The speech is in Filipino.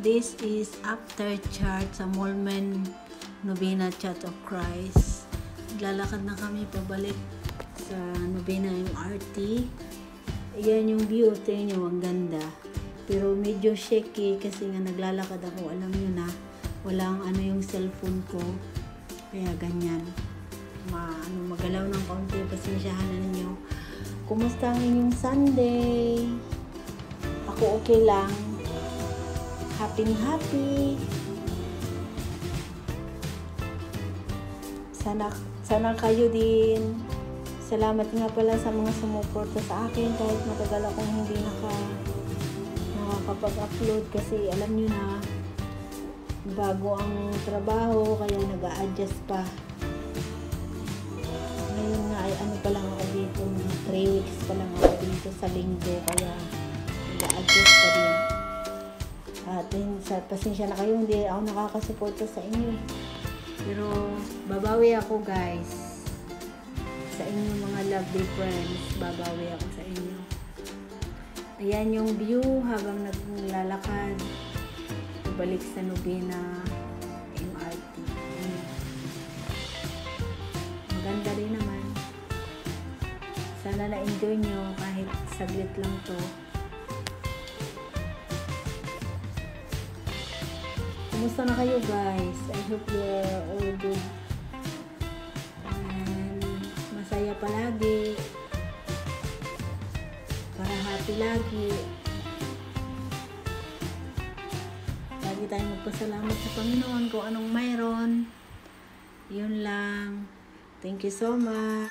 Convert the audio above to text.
This is after church sa Mormon Novena Church of Christ. Naglalakad na kami pabalik sa Novena yung RT. Ayan yung view. Tingnan nyo, ang ganda. Pero medyo shaky kasi nga naglalakad ako. Alam nyo na, walang yung cellphone ko. Kaya ganyan. Magalaw ng kaunti. Pasensyahan na ninyo. Kumusta ang inyong Sunday? Ako okay lang. Happy. Sana kayo din. Salamat nga pala sa mga sumuporta sa akin kahit matagal akong hindi nakakapag-upload kasi alam nyo na bago ang trabaho kaya nag-a-adjust pa. Ngayon nga ay pa lang ako dito, 3 weeks pa lang ako dito sa linggo kaya nag-a-adjust pa din. At sa pasensya na kayo, hindi ako nakakasuporta sa inyo. Pero babawi ako guys. Sa inyo mga lovely friends, babawi ako sa inyo. Ayan yung view habang naglalakad. Pabalik sa Novena MRT. Maganda rin naman. Sana na-enjoy nyo kahit saglit lang to. Kumusta na kayo guys? I hope you're all good. And masaya palagi. Para happy lagi. Lagi tayong magpasalamat sa Panginoon kung anong mayroon. Yun lang. Thank you so much.